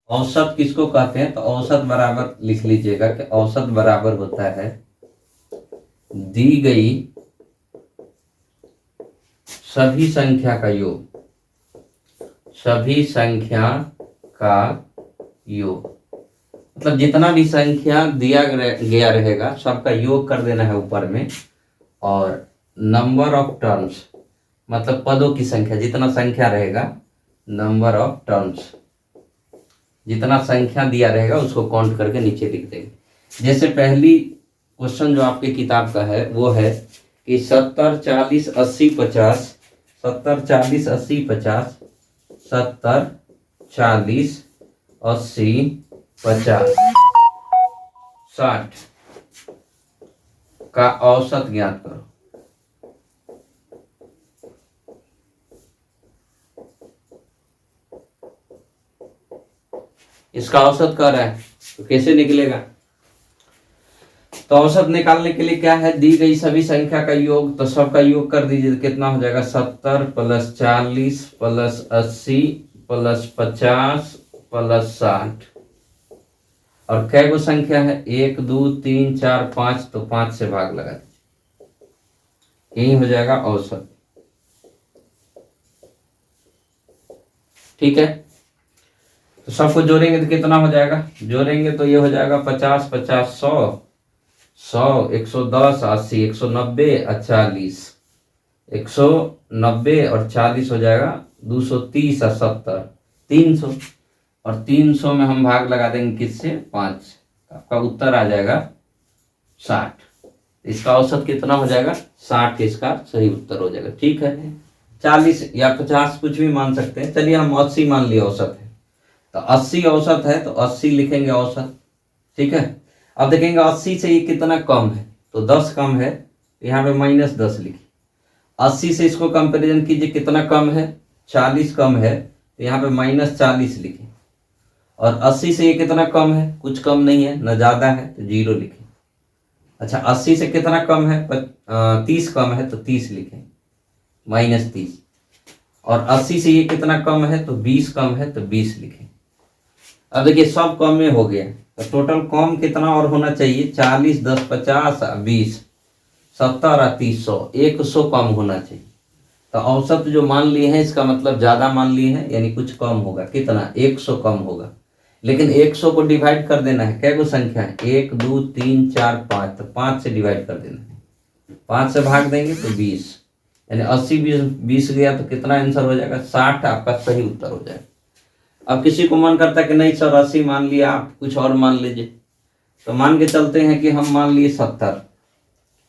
औसत किसको कहते हैं? तो औसत बराबर लिख लीजिएगा कि औसत बराबर होता है दी गई सभी संख्या का योग, सभी संख्या का योग। मतलब जितना भी संख्या दिया गया रहेगा सबका योग कर देना है ऊपर में, और नंबर ऑफ टर्म्स मतलब पदों की संख्या, जितना संख्या रहेगा, नंबर ऑफ टर्म्स जितना संख्या दिया रहेगा उसको काउंट करके नीचे लिख देंगे। जैसे पहली क्वेश्चन जो आपके किताब का है वो है कि 70 40 80 50, 70 40 80 50, 70 40 80 50 60 का औसत ज्ञात करो। इसका औसत कर रहा है तो कैसे निकलेगा? तो औसत निकालने के लिए क्या है, दी गई सभी संख्या का योग, तो सबका योग कर दीजिए तो कितना हो जाएगा, 70 + 40 + 80 + 50 + 60। और कै गो संख्या है, 1 2 3 4 5, तो 5 से भाग लगा दीजिए, यही हो जाएगा औसत। ठीक है, तो सबको जोड़ेंगे तो कितना हो जाएगा, जोड़ेंगे तो ये हो जाएगा 50 50 100 100 110 80 190 40, 190 और 40 हो जाएगा 230 और 70 300, और 300 में हम भाग लगा देंगे किससे, 5, आपका उत्तर आ जाएगा 60। इसका औसत कितना हो जाएगा, 60 इसका सही उत्तर हो जाएगा। ठीक है, 40 या 50 कुछ भी मान सकते हैं, चलिए हम 80 मान लिया औसत है, तो 80 औसत है तो 80 लिखेंगे औसत। ठीक है, अब देखेंगे 80 से ये कितना कम है, तो 10 कम है, यहाँ पे -10 लिखिए। 80 से इसको कंपैरिजन कीजिए, कितना कम है, 40 कम है, तो यहाँ पे -40 लिखिए। और 80 से ये कितना कम है, कुछ कम नहीं है, न ज़्यादा है, तो 0 लिखें। अच्छा, 80 से कितना कम है, 30 कम है, तो 30 लिखें, -30। और 80 से ये कितना कम है, तो 20 कम है, तो 20 लिखें। अब देखिए सब कम में हो गया, तो टोटल कम कितना और होना चाहिए, 40 10 50 20 70 और 30 100, 100 कम होना चाहिए। तो औसत जो मान लिए हैं इसका मतलब ज़्यादा मान लिए हैं, यानी कुछ कम होगा, कितना, 100 कम होगा। लेकिन 100 को डिवाइड कर देना है, कै गो संख्या है, 1 2 3 4 5, तो 5 से डिवाइड कर देना है, 5 से भाग देंगे तो 20, यानी 80 20 गया तो कितना आंसर हो जाएगा, 60 आपका सही उत्तर हो जाएगा। अब किसी को मन करता है कि नहीं सर 80 मान लिया, आप कुछ और मान लीजिए, तो मान के चलते हैं कि हम मान लिए 70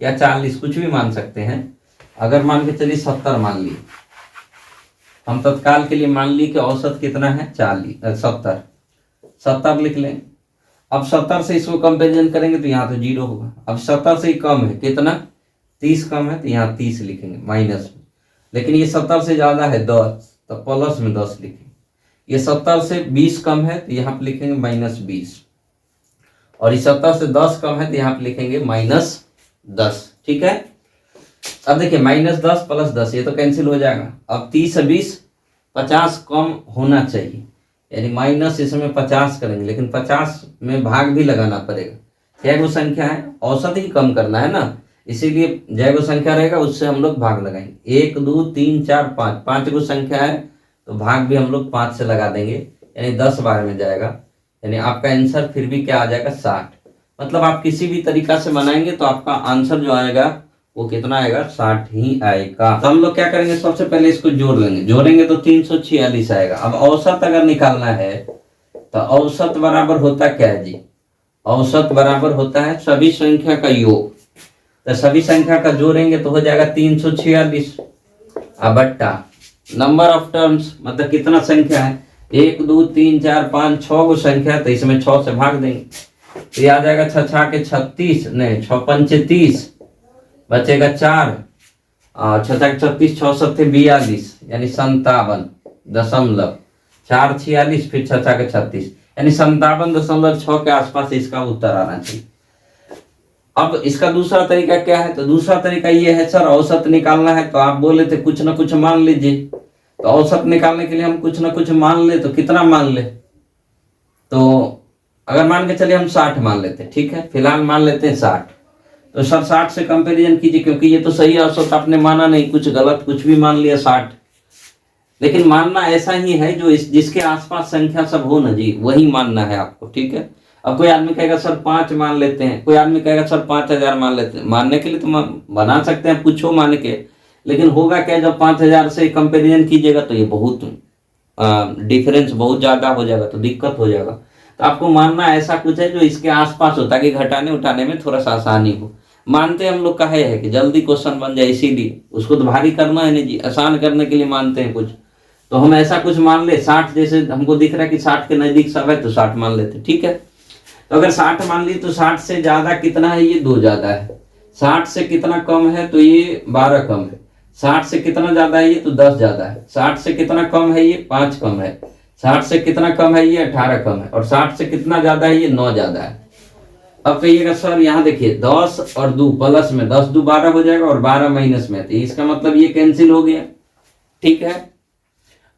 या 40, कुछ भी मान सकते हैं। अगर मान के चलिए 70 मान लिए, हम तत्काल के लिए मान लिए कि औसत कितना है, 70 लिख लें। अब 70 से इसको कंपेरिजन करेंगे तो यहाँ तो 0 होगा। अब 70 से ही कम है, कितना, 30 कम है, तो यहाँ 30 लिखेंगे माइनस में। लेकिन ये 70 से ज़्यादा है 10, तो प्लस में 10 लिखेंगे। ये 70 से 20 कम है, तो यहाँ पे लिखेंगे -20, और ये 70 से 10 कम है, तो यहाँ पे लिखेंगे -10। ठीक है, अब देखिए -10 + 10 ये तो कैंसिल हो जाएगा। अब 30 से 20 50 कम होना चाहिए, यानी माइनस इसमें 50 करेंगे, लेकिन 50 में भाग भी लगाना पड़ेगा। क्या वो संख्या है, औसत ही कम करना है ना, इसीलिए जय गो संख्या रहेगा उससे हम लोग भाग लगाएंगे। 1 2 3 4 5, 5 गो संख्या है तो भाग भी हम लोग 5 से लगा देंगे, यानी 10 बार में जाएगा, यानी आपका आंसर फिर भी क्या आ जाएगा, 60। मतलब आप किसी भी तरीका से बनाएंगे तो आपका आंसर जो आएगा वो कितना आएगा, 60 ही आएगा। तो हम लोग क्या करेंगे, सबसे पहले इसको जोड़ लेंगे, जोड़ेंगे तो 346 आएगा। अब औसत अगर निकालना है तो औसत बराबर होता क्या है जी, औसत बराबर होता है सभी संख्या का योग। तो सभी संख्या का जोड़ेंगे तो हो जाएगा 346, अब बट्टा नंबर ऑफ टर्म्स, मतलब कितना संख्या है, 1 2 3 4 5 6 गो संख्या है, तो इसमें 6 से भाग देंगे, तो ये आ जाएगा 6 6 के 36, नहीं 6 5 30, बचेगा 4, 6 6 36, 6 7 42, यानी 57.446, फिर 6 6 के 36, यानी 57.6 के आसपास इसका उत्तर आना चाहिए। अब इसका दूसरा तरीका क्या है, तो दूसरा तरीका ये है, सर औसत निकालना है तो आप बोले थे कुछ ना कुछ मान लीजिए, तो औसत निकालने के लिए हम कुछ ना कुछ मान ले, तो कितना मान ले, तो अगर मान के चलिए हम 60 मान लेते हैं, ठीक है, फिलहाल मान लेते हैं 60। तो सर 60 से कंपैरिजन कीजिए, क्योंकि ये तो सही औसत आपने माना नहीं, कुछ गलत कुछ भी मान लिया 60। लेकिन मानना ऐसा ही है जो जिसके आसपास संख्या सब हो ना जी, वही मानना है आपको, ठीक है। अब कोई आदमी कहेगा सर 5 मान लेते हैं, कोई आदमी कहेगा सर 5000 मान लेते हैं। मानने के लिए तो बना सकते हैं, पूछो मान के, लेकिन होगा क्या, जब 5000 से कंपेरिजन कीजिएगा तो ये बहुत डिफरेंस बहुत ज़्यादा हो जाएगा, तो दिक्कत हो जाएगा। तो आपको मानना ऐसा कुछ है जो इसके आसपास हो, ताकि घटाने उठाने में थोड़ा सा आसानी हो। मानते हम लोग का है कि जल्दी क्वेश्चन बन जाए, इसीलिए उसको तो भारी करना है नहीं जी, आसान करने के लिए मानते हैं कुछ। तो हम ऐसा कुछ मान ले 60, जैसे हमको दिख रहा है कि 60 के नजदीक सब है तो 60 मान लेते, ठीक है। तो अगर 60 मान ली तो 60 से ज्यादा कितना है, ये 2 ज्यादा है। 60 से कितना कम है, तो ये 12 कम है। 60 से कितना ज्यादा है, ये तो 10 ज्यादा है। 60 से कितना कम है, ये 5 कम है। 60 से कितना कम है, ये 18 कम है। और 60 से कितना ज्यादा है, ये 9 ज्यादा है। अब कहिएगा सर यहाँ देखिए 10 और 2 प्लस में 10 2 12 हो जाएगा, और 12 माइनस में, तो इसका मतलब ये कैंसिल हो गया, ठीक है।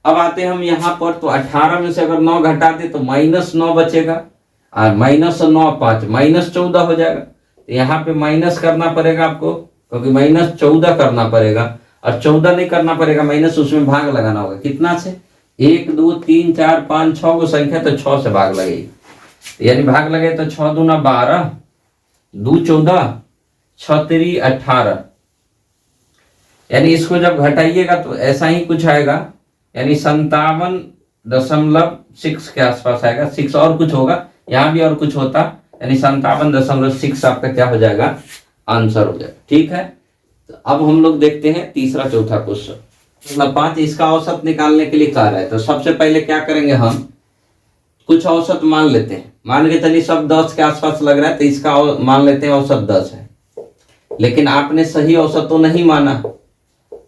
अब आते हैं हम यहाँ पर, तो 18 में से अगर 9 घटा दे तो -9 बचेगा, और -9 5 -14 हो जाएगा। तो यहाँ पे माइनस करना पड़ेगा आपको, क्योंकि -14 करना पड़ेगा, और 14 नहीं करना पड़ेगा माइनस, उसमें भाग लगाना होगा। कितना से, 1 2 3 4 5 6 को संख्या, तो 6 से भाग लगेगी, यानी भाग लगे तो 6 दूना 12, 2 14, 6 3 18। यानी इसको जब घटाइएगा तो ऐसा ही कुछ आएगा, यानी 57.6 के आसपास आएगा। 6 और कुछ होगा, यहाँ भी और कुछ होता, यानी 57.6 आपका क्या हो जाएगा, आंसर हो जाएगा, ठीक है। तो अब हम लोग देखते हैं तीसरा चौथा क्वेश्चन। मतलब 5 इसका औसत निकालने के लिए कह रहा है। तो सबसे पहले क्या करेंगे, हम कुछ औसत मान लेते हैं। मान के चलिए सब 10 के आसपास लग रहा है, तो इसका मान लेते हैं औसत 10 है। लेकिन आपने सही औसत तो नहीं माना,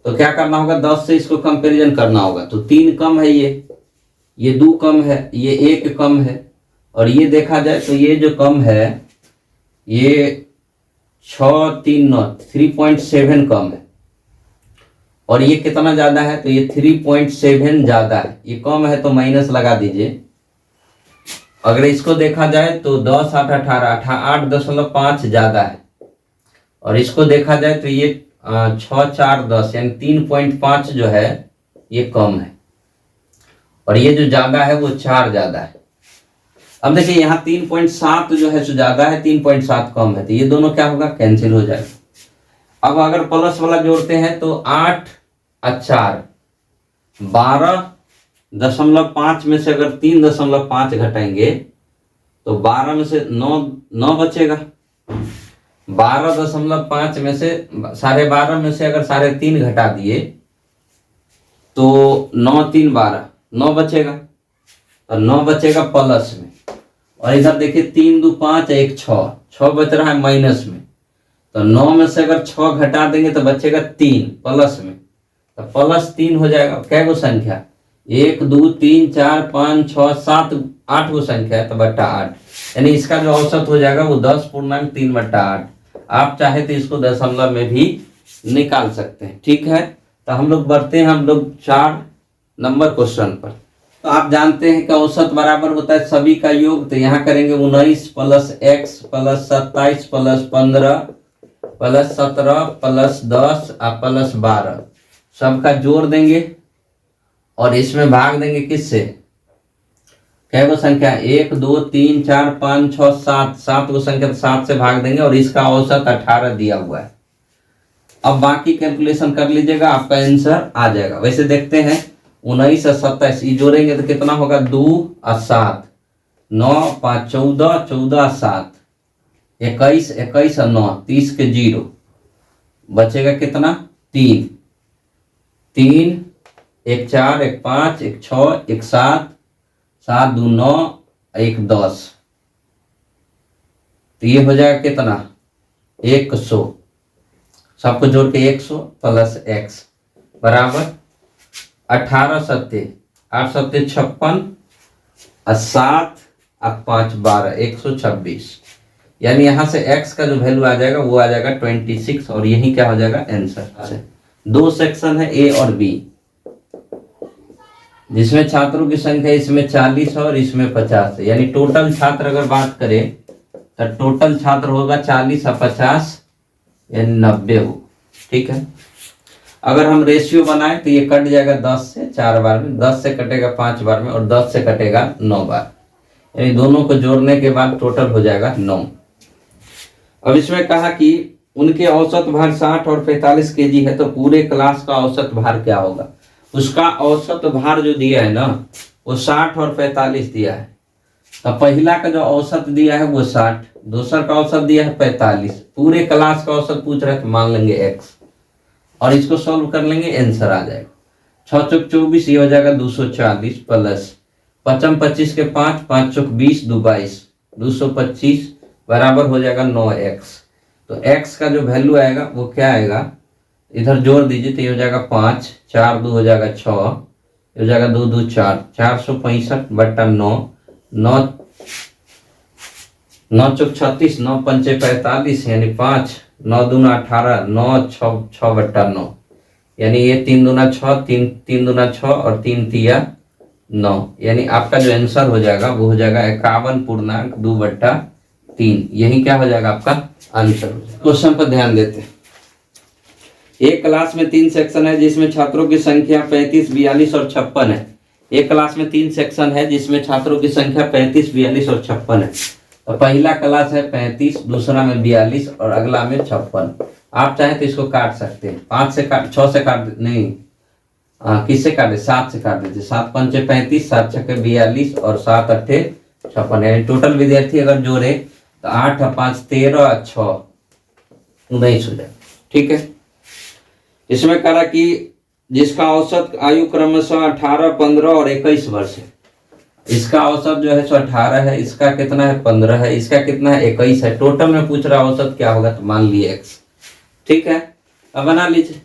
तो क्या करना होगा, 10 से इसको कंपैरिजन करना होगा। तो 3 कम है, ये 2 कम है, ये 1 कम है, और ये देखा जाए तो ये जो कम है ये 6 3 9 3.7 कम है, और ये कितना ज्यादा है, तो ये 3.7 ज्यादा है। ये कम है तो माइनस लगा दीजिए। अगर इसको देखा जाए तो 10 8 18 8.5 ज्यादा है, और इसको देखा जाए तो ये 6 4 10 यानी 3.5 जो है ये कम है, और ये जो ज्यादा है वो 4 ज्यादा है। अब देखिए यहाँ 3.7 जो है सो ज्यादा है, 3.7 कम है, तो ये दोनों क्या होगा, कैंसिल हो जाएगा। अब अगर प्लस वाला जोड़ते हैं तो 8 और 4 12.5 में से अगर 3.5 घटाएंगे तो 12 में से 9 बचेगा। 12.5 में से 12.5 में से अगर 3.5 घटा दिए तो 9 3 12 9 बचेगा, और 9 बचेगा प्लस में। और इधर देखिए 3 2 5 1 6 बच रहा है माइनस में, तो 9 में से अगर 6 घटा देंगे तो बचेगा 3 प्लस में, तो +3 हो जाएगा। कै गो संख्या, 1 2 3 4 5 6 7 8 गो संख्या है, तो बट्टा 8, यानी इसका जो औसत हो जाएगा वो 10.3/8। आप चाहे तो इसको दशमलव में भी निकाल सकते हैं, ठीक है। तो हम लोग बढ़ते हैं, हम लोग 4 नंबर क्वेश्चन पर। तो आप जानते हैं कि औसत बराबर होता है सभी का योग। तो यहाँ करेंगे 19 + x + 27 + 15 + 17 + 10 और +12 सबका जोड़ देंगे, और इसमें भाग देंगे किससे, कै गो संख्या, 1 2 3 4 5 6 7 गो संख्या, 7 से भाग देंगे, और इसका औसत 18 दिया हुआ है। अब बाकी कैलकुलेशन कर लीजिएगा, आपका आंसर आ जाएगा। वैसे देखते हैं 19 और 27 ये जोड़ेंगे तो कितना होगा, 2 और 7 9 5 14 14 और 7 21 21 और 9 30 के 0 बचेगा कितना, 3 3 1 4 1 5 1 6 1 7 7 2 9 1 10, तो ये हो जाएगा कितना, 100। सबको जोड़ के 100 + x बराबर 18 7 8 7 56 और 7 और 5 12 126, यानी यहाँ से x का जो वैल्यू आ जाएगा वो आ जाएगा 26, और यही क्या हो जाएगा आंसर। 2 सेक्शन है, ए और बी। जिसमें छात्रों की संख्या इसमें 40 है और इसमें 50 है, यानी टोटल छात्र अगर बात करें तो टोटल छात्र होगा 40 और 50 यानी 90 हो। ठीक है, अगर हम रेशियो बनाए तो ये कट जाएगा 10 से 4 बार में, 10 से कटेगा 5 बार में और 10 से कटेगा 9 बार, यानी दोनों को जोड़ने के बाद टोटल हो जाएगा 9। अब इसमें कहा कि उनके औसत भार 60 और 45 केजी है, तो पूरे क्लास का औसत भार क्या होगा। उसका औसत भार जो दिया है ना वो 60 और 45 दिया है। अब पहला का जो औसत दिया है वो 60, दूसरा का औसत दिया है 45, पूरे क्लास का औसत पूछ रहे हैं तो मान लेंगे x और इसको सॉल्व कर लेंगे, आंसर आ जाएगा 6 चौक 24, ये हो जाएगा 240 प्लस 5 25 के 5, 5 चौक 20, 2 22, 225 बराबर हो जाएगा 9x। तो x का जो वैल्यू आएगा वो क्या आएगा, इधर जोड़ दीजिए तो ये हो जाएगा 5, 4 2 हो जाएगा 6, ये हो जाएगा 2 2 4, 465 बट्टा 9, 9 चौक 36, 9 पंचे 45 यानी 5, 9 दूना 18, 9 6 बट्टा 9 यानी ये 3 दूना 6, 3 दूना 6 और 3 तिया 9, यानी आपका जो आंसर हो जाएगा वो हो जाएगा 51.2 बट्टा 3। यही क्या हो जाएगा आपका आंसर। क्वेश्चन पर ध्यान देते हैं। एक क्लास में 3 सेक्शन है जिसमें छात्रों की संख्या 35, 42 और 56 है। एक क्लास में 3 सेक्शन है जिसमें छात्रों की संख्या 35, 42 और 56 है। तो पहला क्लास है 35, दूसरा में 42 और अगला में 56। आप चाहे तो इसको काट सकते हैं, 5 से काट, 6 से काट नहीं, किससे काटे, 7 से काट दीजिए। 7 पंचे 35, 7 छक्के 42 और 7 अट्ठे 56, यानी टोटल विद्यार्थी अगर जोड़े तो 8 और 5 13 और 6 19 हो जाए। ठीक है, इसमें कहा कि जिसका औसत आयु क्रमशः 18, 15 और 21 वर्ष है। इसका औसत जो है 18 है, इसका कितना है 15 है, इसका कितना है 21 है। टोटल में पूछ रहा औसत क्या होगा, तो मान लिए x। ठीक है, अब बना लीजिए,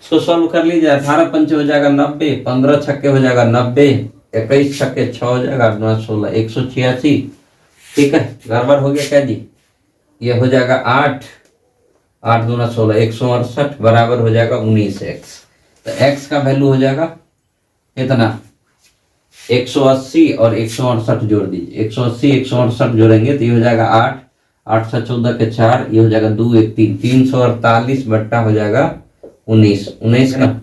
इसको सॉल्व कर लीजिए। 18 पंचे हो जाएगा 90, 15 छक्के हो जाएगा 90, 21 छक्के 6 हो जाएगा 8 16 186। ठीक है, गड़बड़ हो गया क्या जी, ये हो जाएगा 8 8 दूना 16 168 बराबर हो जाएगा 19x। तो x का वैल्यू हो जाएगा कितना, 180 और 168 जोड़ दीजिए। 180 168 जोड़ेंगे तो ये हो जाएगा 8 8 से 14 के 4, ये हो जाएगा 2 1 3, 348 बट्टा हो जाएगा 19। 19 का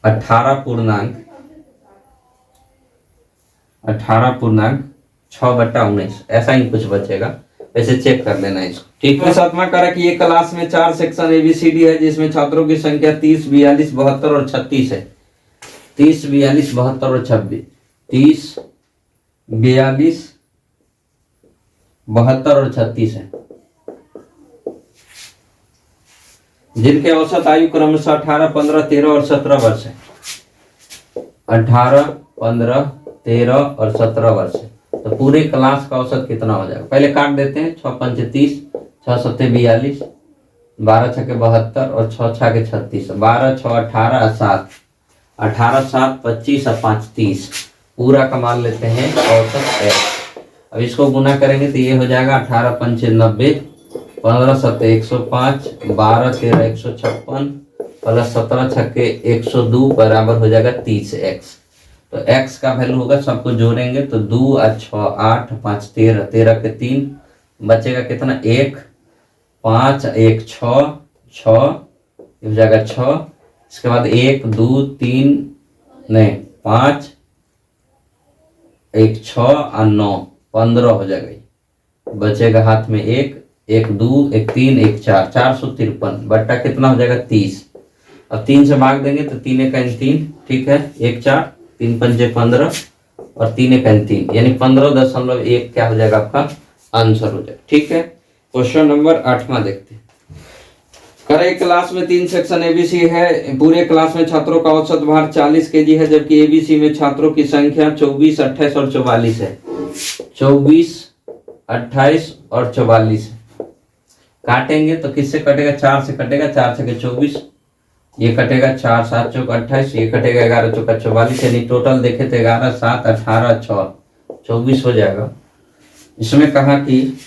18.6 बट्टा 19, ऐसा ही कुछ बचेगा, वैसे चेक कर लेना इसको। ठीक है, 7वां कारक कि एक क्लास में 4 सेक्शन ABCD है जिसमें छात्रों की संख्या 30, 42, 72 और 36 है। 30, 42, 72 और 26, 30, 42, 72 और 36 है, जिनके औसत आयु क्रमशः 18, 15, 13 और 17 वर्ष है। 18, 15, 13 और 17 वर्ष है। तो पूरे क्लास का औसत कितना हो जाएगा, पहले काट देते हैं। 6 पंचे 30, 6 सत्ते 42, 12 छक्के 72 और 6 छक्के 36, 12 6 18 7, 18 7 25 और 5 30, पूरा का मान लेते हैं औसत है। अब इसको गुना करेंगे तो ये हो जाएगा 18 पंचे 90, 15 सत्ते 105, 12 13 156 प्लस 17 छक्के 102 बराबर हो जाएगा 30x। तो x का वैल्यू होगा, सबको जोड़ेंगे तो 2 और 6 8 5 13, 13 के 3 बचेगा कितना, 1 5 1 6 6 हो जाएगा 6। इसके बाद 1 2 3 नहीं 5 1 6 और 9 15 हो जाएगा। बचेगा हाथ में 1 1 2 1 3 1 4, 453 बट्टा कितना हो जाएगा 30। अब 3 से भाग देंगे तो 3 1 3, ठीक है, 1 4 3 पंजे 15 और 3 1 3, यानी 15.1 क्या हो जाएगा आपका आंसर हो जाएगा। ठीक है, क्वेश्चन नंबर 8वां देखते हैं। करे क्लास में 3 सेक्शन ABC है, पूरे क्लास में छात्रों का औसत भार 40 kg है, जबकि ABC में छात्रों की संख्या 24, 28 और 44 है। 24, 28 और 44 काटेंगे तो किससे कटेगा, 4 से कटेगा, 4 से 24, ये कटेगा 4 7 चौक 28, ये कटेगा 11 चौक 44, यानी टोटल देखे तो 11 7 18 6 24 हो जाएगा। इसमें कहा कि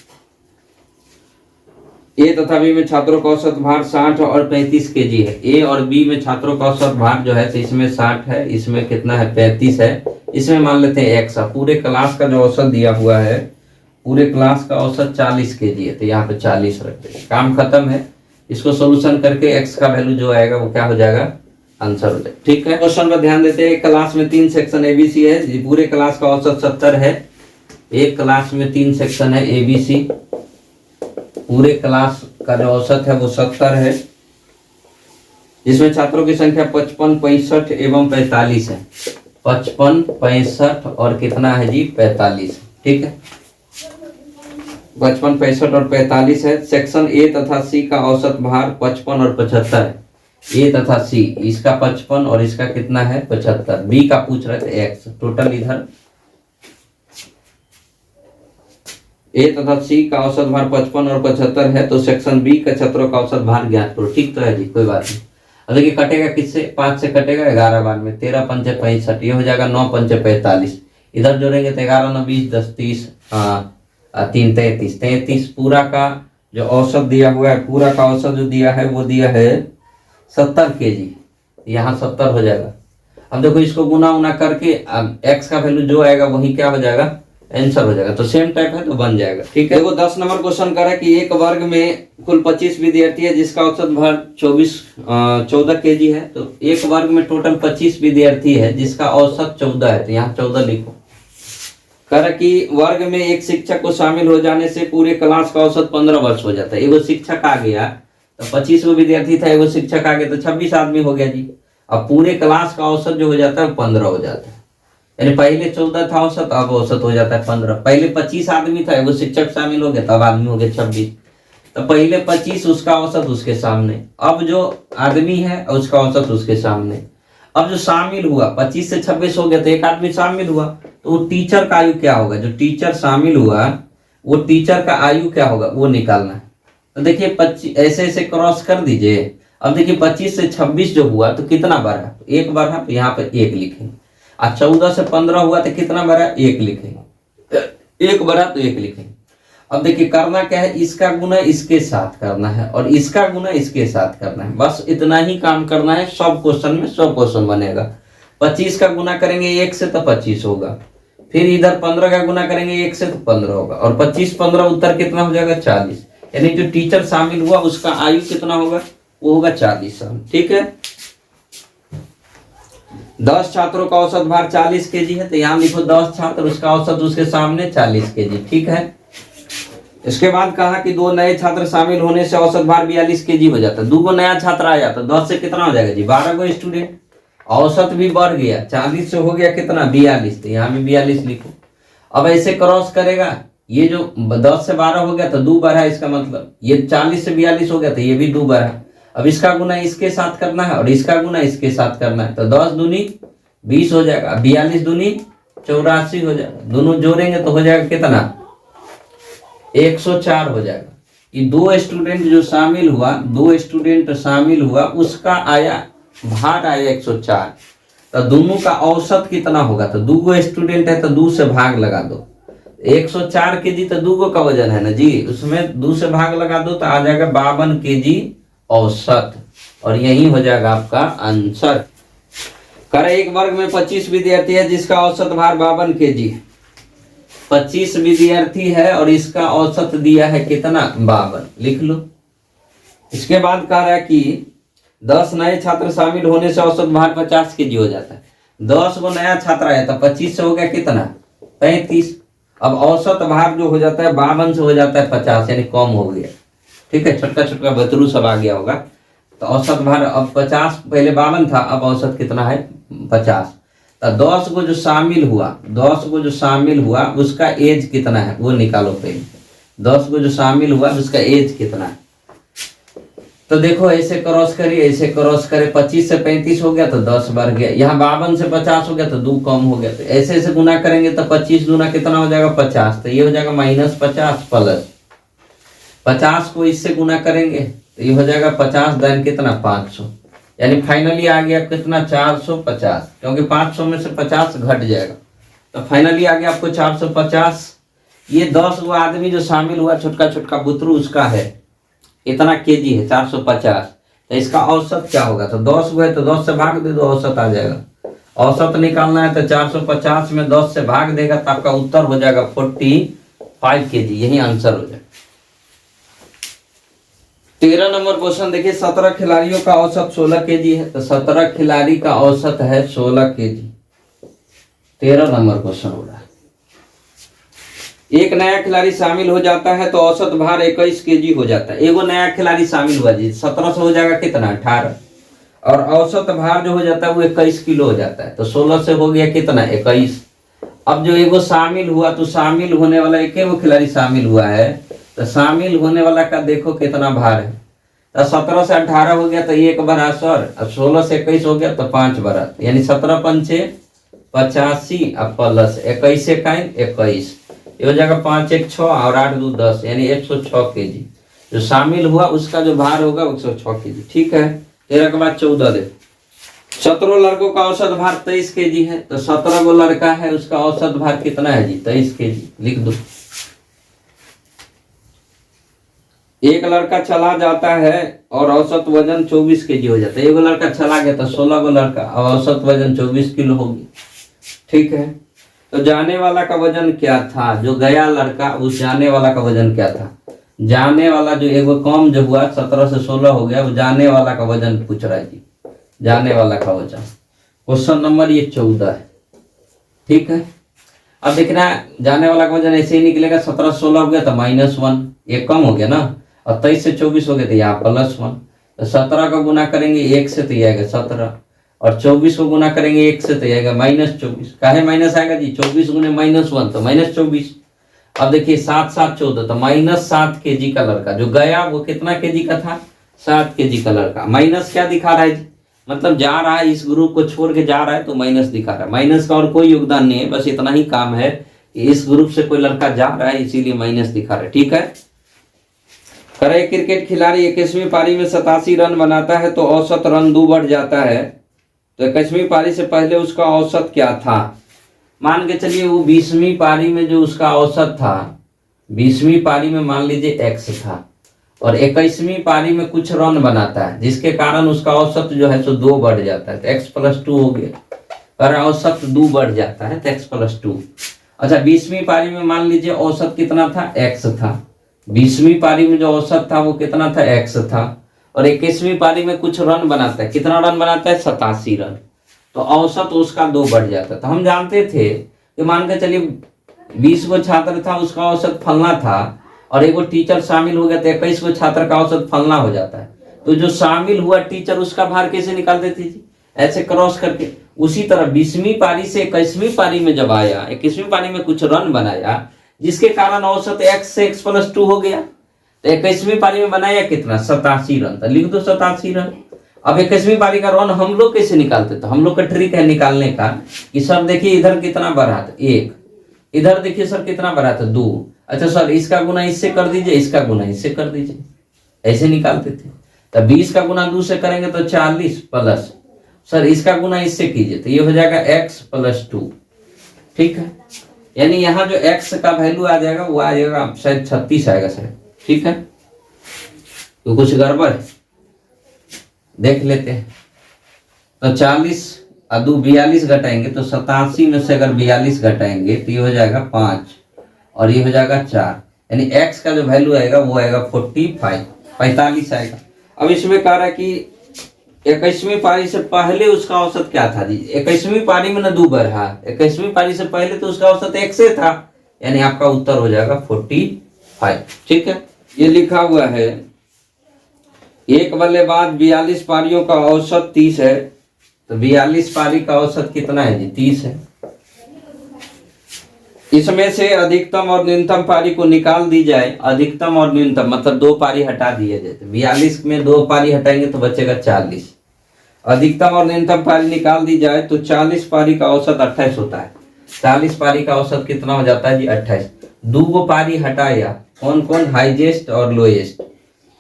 ए तथा बी में छात्रों का औसत भार 60 और 35 केजी है। ए और बी में छात्रों का औसत भार जो है तो इसमें 60 है, इसमें कितना है 35 है, इसमें मान लेते हैं एक्स। पूरे क्लास का जो औसत दिया हुआ है, पूरे क्लास का औसत 40 केजी है, तो यहाँ पे 40 रख देंगे। काम खत्म है। इसको सोल्यूशन करके एक्स का वैल्यू जो आएगा वो क्या हो जाएगा, आंसर हो जाएगा। ठीक है, क्वेश्चन पर ध्यान देते हैं। क्लास में 3 सेक्शन एबीसी है, पूरे क्लास का औसत 70 है। एक क्लास में 3 सेक्शन है एबीसी, पूरे क्लास का जो औसत है वो 70 है। इसमें छात्रों की संख्या 55, 65 एवं 45 है। 55, 65 और कितना है जी 45। ठीक है, 55, 65 और 45 है। सेक्शन ए तथा सी का औसत भार 55 और 75 है। ए तथा सी, इसका 55 और इसका कितना है 75। बी का पूछ रहे थे एक्स। टोटल इधर ए तथा सी का औसत भार 55 और 75 है, तो सेक्शन बी का छात्रों का औसत भार ज्ञात करो। ठीक तो है जी, कोई बात नहीं। अब देखिए कटेगा किससे, 5 से कटेगा 11 बार में, 13 पंचे 65, ये हो जाएगा 9 पंचे 45। इधर जोड़ेंगे तो 11 9 20 10 30, 3 33, 33 पूरा का जो औसत दिया हुआ है, पूरा का औसत जो दिया है वो दिया है 70 केजी, यहाँ 70 हो जाएगा। अब देखो इसको गुना उना करके एक्स का वैल्यू जो आएगा वही क्या हो जाएगा, आंसर हो जाएगा। तो सेम टाइप है तो बन जाएगा। ठीक है, देखो 10 नंबर क्वेश्चन करा कि एक वर्ग में कुल 25 विद्यार्थी है जिसका औसत भार 14 केजी है। तो एक वर्ग में टोटल 25 विद्यार्थी है जिसका औसत 14 है, तो यहाँ 14 लिखो। करा कि वर्ग में एक शिक्षक को शामिल हो जाने से पूरे क्लास का औसत 15 वर्ष हो जाता है। एगो शिक्षक आ गया तो 25 विद्यार्थी था, एगो शिक्षक आ गया तो 26 आदमी हो गया जी। अब पूरे क्लास का औसत जो हो जाता है 15 हो जाता है। यानी पहले 14 था औसत, अब औसत हो जाता है 15। पहले 25 आदमी था, एगो शिक्षक शामिल हो गया तब आदमी हो गया 26। तो पहले 25 उसका औसत उसके सामने, अब जो आदमी है उसका औसत उसके सामने। अब जो शामिल हुआ 25 से 26 हो गया तो एक आदमी शामिल हुआ, तो वो टीचर का आयु क्या होगा, जो टीचर शामिल हुआ वो टीचर का आयु क्या होगा वो निकालना है। तो देखिए 25 ऐसे ऐसे क्रॉस कर दीजिए। अब देखिए 25 से 26 जो हुआ तो कितना बढ़ा, तो एक बढ़ा, तो यहाँ पे 1 लिखेंगे। 14 से 15 हुआ तो कितना बढ़ा, 1 लिखेंगे। 1 बढ़ा तो 1 लिखेंगे। अब देखिए करना क्या है, इसका गुना इसके साथ करना है और इसका गुना इसके साथ करना है, बस इतना ही काम करना है। सब क्वेश्चन में 100 क्वेश्चन बनेगा। 25 का गुना करेंगे 1 से तो 25 होगा, फिर इधर 15 का गुना करेंगे 1 से तो 15 होगा, और 25 15 उत्तर कितना हो जाएगा 40। यानी जो टीचर शामिल हुआ उसका आयु कितना होगा, वो होगा 40 साल। ठीक है, 10 छात्रों का औसत भार 40 केजी है, तो यहाँ लिखो 10 छात्र, उसका औसत उसके सामने 40 केजी। ठीक है, इसके बाद कहा कि 2 नए छात्र शामिल होने से औसत भार 42 केजी हो जाता है। 2 नया छात्र आया तो 10 से कितना हो जाएगा जी 12 गो स्टूडेंट, औसत भी बढ़ गया, 40 से हो गया कितना 42, तो यहाँ भी 42 लिखो। अब ऐसे क्रॉस करेगा, ये जो 10 से 12 हो गया तो 2 बढ़ा, इसका मतलब ये 40 से 42 हो गया तो ये भी 2 बढ़ा। अब इसका गुना इसके साथ करना है और इसका गुना इसके साथ करना है, तो 10 दूनी 20 हो जाएगा, 42 दूनी 84 हो जाएगा। दोनों जोड़ेंगे तो हो जाएगा कितना 104 हो जाएगा। ये 2 स्टूडेंट जो शामिल हुआ, 2 स्टूडेंट शामिल हुआ, उसका आया भाग आया 104, तो दोनों का औसत कितना होगा, तो 2 स्टूडेंट है तो 2 से भाग लगा दो। 104 केजी तो 2 का वजन है ना जी, उसमें 2 से भाग लगा दो तो आ जाएगा 52 केजी औसत, और यही हो जाएगा आपका आंसर। करे एक वर्ग में 25 विद्यार्थी है जिसका औसत भार 52 केजी। 25 विद्यार्थी है और इसका औसत दिया है कितना 52, लिख लो। इसके बाद कह रहा है कि 10 नए छात्र शामिल होने से औसत भार 50 केजी हो जाता है। 10 गो नया छात्र आया तो 25 से हो गया कितना 35। अब औसत भार जो हो जाता है 52 से हो जाता है 50, यानी कम हो गया। ठीक है, छोटका छोटका बतरू सब आ गया होगा, तो औसत भार अब 50, पहले 52 था, अब औसत कितना है 50। तो 10 को जो शामिल हुआ, 10 को जो शामिल हुआ उसका एज कितना है वो निकालो पहले। 10 को जो शामिल हुआ उसका एज कितना है, तो देखो ऐसे क्रॉस करिए, ऐसे क्रॉस करे, 25 से 35 हो गया तो 10 बढ़ गया, यहाँ 52 से 50 हो गया तो 2 कम हो गया, तो ऐसे ऐसे गुना करेंगे तो 25 गुना कितना हो जाएगा 50, तो ये हो जाएगा -50 प्लस 50 को इससे गुना करेंगे तो ये हो जाएगा 50 दान कितना 500, यानी फाइनली आ गया कितना 450, क्योंकि 500 में से 50 घट जाएगा, तो फाइनली आ गया आपको 450। ये 10 वो आदमी जो शामिल हुआ छोटका छोटका बुतरू उसका है इतना केजी है 450, तो इसका औसत क्या होगा? तो 10 हुआ है तो 10 से भाग दे दो, औसत आ जाएगा। औसत निकालना है तो 450 में 10 से भाग देगा तो आपका उत्तर हो जाएगा 45 केजी। यही आंसर हो जाएगा। 13 नंबर क्वेश्चन देखिए, 17 खिलाड़ियों का औसत 16 केजी है, तो 17 खिलाड़ी का औसत है 16 केजी। 13 नंबर क्वेश्चन हो रहा है। एक नया खिलाड़ी शामिल हो जाता है तो औसत भार 21 केजी हो जाता है। एगो नया खिलाड़ी शामिल हुआ जी, 17 से हो जाएगा कितना? 18, और औसत भार जो हो जाता है वो 21 किलो हो जाता है। तो 16 से हो गया कितना? 21। अब जो एगो शामिल हुआ, तो शामिल होने वाला एक एगो खिलाड़ी शामिल हुआ है, तो शामिल होने वाला का देखो कितना भार है। तो 17 से 18 हो गया तो 1 बरा सर, अब 16 से 21 हो गया तो 5 बरा, यानी 17 पंचे 85 अब प्लस 21 से 21, ये हो जाएगा 5 1 6 और 8 2 10, यानी 106 केजी। जो शामिल हुआ उसका जो भार होगा 106 केजी। ठीक है। 13 के बाद 14 दे। 17 लड़कों का औसत भार 23 केजी है, तो 17 गो लड़का है, उसका औसत भार कितना है जी? 23 केजी। लिख दो। एक लड़का चला जाता है और औसत वजन 24 केजी हो जाता है। एक लड़का चला गया तो 16 गो लड़का, और औसत वजन 24 किलो होगी। ठीक है। तो जाने वाला का वजन क्या था? जो गया लड़का, उस जाने वाला का वजन क्या था? जाने वाला जो एगो कम जो हुआ 17 से 16 हो गया, वो जाने वाला का वजन पूछ रहा है जी, जाने वाला का वजन। क्वेश्चन नंबर ये 14 है। ठीक है। अब देखना जाने वाला का वजन ऐसे ही निकलेगा, 17 से 16 हो गया तो -1, ये कम हो गया ना, और 23 से 24 हो गया तो यहाँ +1। तो 17 का गुना करेंगे 1 से तो आएगा 17, और 24 को गुना करेंगे 1 से तो आएगा -24। काहे माइनस आएगा जी? 24 गुने -1 तो -24। अब देखिए 7 7 14, तो -7 केजी का लड़का जो गया वो कितना केजी का था? 7 केजी का लड़का। माइनस क्या दिखा रहा है जी? मतलब जा रहा है, इस ग्रुप को छोड़ के जा रहा है तो माइनस दिखा रहा है। माइनस का और कोई योगदान नहीं है, बस इतना ही काम है कि इस ग्रुप से कोई लड़का जा रहा है इसीलिए माइनस दिखा रहा है। ठीक है। करे क्रिकेट खिलाड़ी 21वीं पारी में 87 रन बनाता है तो औसत रन 2 बढ़ जाता है, तो 21वीं पारी से पहले उसका औसत क्या था? मान के चलिए वो 20वीं पारी में जो उसका औसत था, 20वीं पारी में मान लीजिए x था, और 21वीं पारी में कुछ रन बनाता है जिसके कारण उसका औसत जो है सो 2 बढ़ जाता है, तो x + 2 हो गया। पर औसत 2 बढ़ जाता है तो x + 2। अच्छा 20वीं पारी में मान लीजिए औसत कितना था? x था। 20वीं पारी में जो औसत था वो कितना था? x था। और 21वीं पारी में कुछ रन बनाता है, कितना रन बनाता है? 87 रन, तो औसत उसका 2 बढ़ जाता है। तो हम जानते थे कि मान के चलिए 20 गो छात्र था, उसका औसत फलना था, और एक टीचर शामिल हो गया तो 21 गो छात्र का औसत फलना हो जाता है। तो जो शामिल हुआ टीचर उसका भार कैसे निकाल देती थी? ऐसे क्रॉस करके। उसी तरह 20वीं पारी से 21वीं पारी में जब आया, 21वीं पारी में कुछ रन बनाया जिसके कारण औसत x से x + 2 हो गया, तो 21वीं पारी में बनाया कितना? 87 रन, तो लिख दो 87 रन। अब 21वीं पारी का रन हम लोग कैसे निकालते? तो हम लोग का ट्रिक है निकालने का कि सर देखिए इधर कितना बढ़ा था 1, इधर देखिए सर कितना बढ़ा था 2, अच्छा सर इसका गुना इससे कर दीजिए, इसका गुना इससे कर दीजिए, ऐसे निकालते थे। तो 20 का गुना 2 से करेंगे तो 40 प्लस, सर इसका गुना इससे कीजिए तो ये हो जाएगा x + 2। ठीक है। यानी यहाँ जो x का वैल्यू आ जाएगा वो आ जाएगा शायद 36 आएगा शायद। ठीक है। तो कुछ गड़बड़ देख लेते हैं। तो 40 और 2 42 घटाएंगे तो 87 में से अगर 42 घटाएंगे तो ये हो जाएगा 5 और ये हो जाएगा 4, यानी x का जो वैल्यू आएगा वो आएगा 45 आएगा। अब इसमें कह रहा है कि 21वीं पारी से पहले उसका औसत क्या था जी? 21वीं पारी में न 2 बढ़ा, 21वीं पारी से पहले तो उसका औसत 1 से था, यानी आपका उत्तर हो जाएगा 45। ठीक है। ये लिखा हुआ है एक बल्लेबाज 42 पारियों का औसत 30 है, तो 42 पारी का औसत कितना है जी? 30 है। इसमें से अधिकतम और न्यूनतम पारी को निकाल दी जाए। अधिकतम और न्यूनतम मतलब 2 पारी हटा दिए जाए, तो 42 में 2 पारी हटाएंगे तो बचेगा 40। अधिकतम और न्यूनतम पारी निकाल दी जाए तो 40 पारी का औसत 28 होता है। 40 पारी का औसत कितना हो जाता है जी? 28। 2 गो पारी हटाया, कौन कौन? हाईएस्ट और लोएस्ट,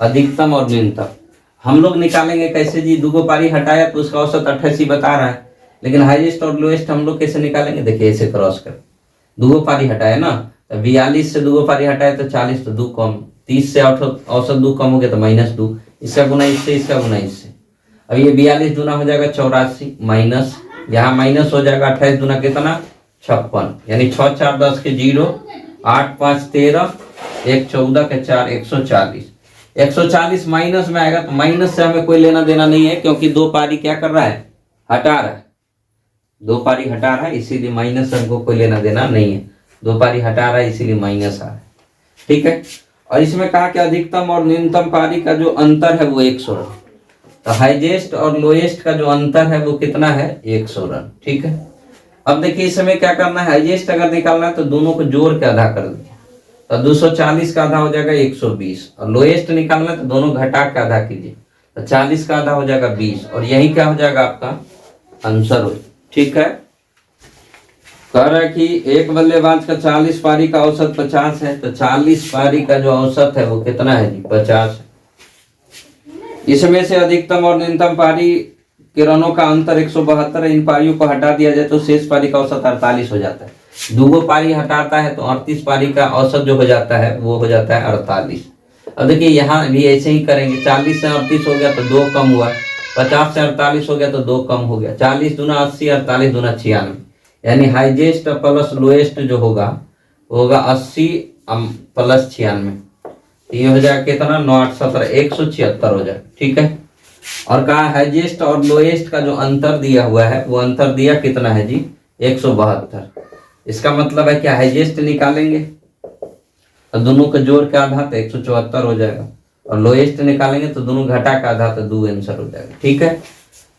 अधिकतम और न्यूनतम। हम लोग निकालेंगे कैसे जी? 2 गो पारी हटाया तो उसका औसत 28 ही बता रहा है, लेकिन हाईएस्ट और लोएस्ट हम लोग कैसे निकालेंगे? देखिए ऐसे क्रॉस कर, 2 गो पारी हटाया ना, तो 42 से 2 गो पारी हटाए तो 40, तो 2 कम 30 से औसत 2 कम हो गया तो -2, इसका गुना इससे, इसका गुना इससे। अब ये 42 दूना हो जाएगा 84, माइनस यहाँ माइनस हो जाएगा 28 दूना कितना 56, यानी 6 4 10 के 0, 8 5 13, 1 14 के 4, 140। 140 माइनस में आएगा तो माइनस से हमें कोई लेना देना नहीं है, क्योंकि 2 पारी क्या कर रहा है, हटा रहा है, 2 पारी हटा रहा है, इसीलिए माइनस से हमको कोई लेना देना नहीं है। 2 पारी हटा रहा है इसीलिए माइनस आ रहा है, ठीक है। और इसमें कहा कि अधिकतम और न्यूनतम पारी का जो अंतर है वो 100 रन, तो हाईएस्ट और लोएस्ट का जो अंतर है वो कितना है 100 रन, ठीक है। अब देखिए इस समय क्या करना है, हाईएस्ट अगर निकालना है तो दोनों को जोड़ के आधा कर दीजिए, तो 240 का आधा हो जाएगा 120, और लोएस्ट निकालना है तो दोनों घटा के आधा कीजिए, तो 40 का आधा हो जाएगा 20, और यही क्या हो जाएगा आपका आंसर हो, ठीक है। कह रहा है कि एक बल्लेबाज का 40 पारी का औसत 50 है, तो 40 पारी का जो औसत है वो कितना है जी 50 है। इसमें से अधिकतम और न्यूनतम पारी के रनों का अंतर 172 है, इन पारियों को हटा दिया जाए तो शेष पारी का औसत 48 हो जाता है। 2 पारी हटाता है तो 38 पारी का औसत जो हो जाता है वो हो जाता है 48। अब देखिए यहाँ भी ऐसे ही करेंगे, 40 से 38 हो गया तो 2 कम हुआ, 50 से 48 हो गया तो 2 कम हो गया, 40 दूना 80, 48 दूना 96, यानी हाईएस्ट प्लस लोएस्ट जो होगा वो होगा 80 प्लस 96, ये हो जाएगा कितना 9 8 17 176 हो जाएगा, ठीक है। और कहा हाईएस्ट और लोएस्ट का जो अंतर दिया हुआ है वो अंतर दिया कितना है जी 172। इसका मतलब है कि हाईएस्ट निकालेंगे तो दोनों को जोड़ के आधा तो 174 हो जाएगा, और लोएस्ट निकालेंगे तो दोनों घटा के आधा तो 2 आंसर हो जाएगा, ठीक है।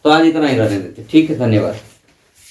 तो आज इतना ही रहने देते, ठीक है, धन्यवाद।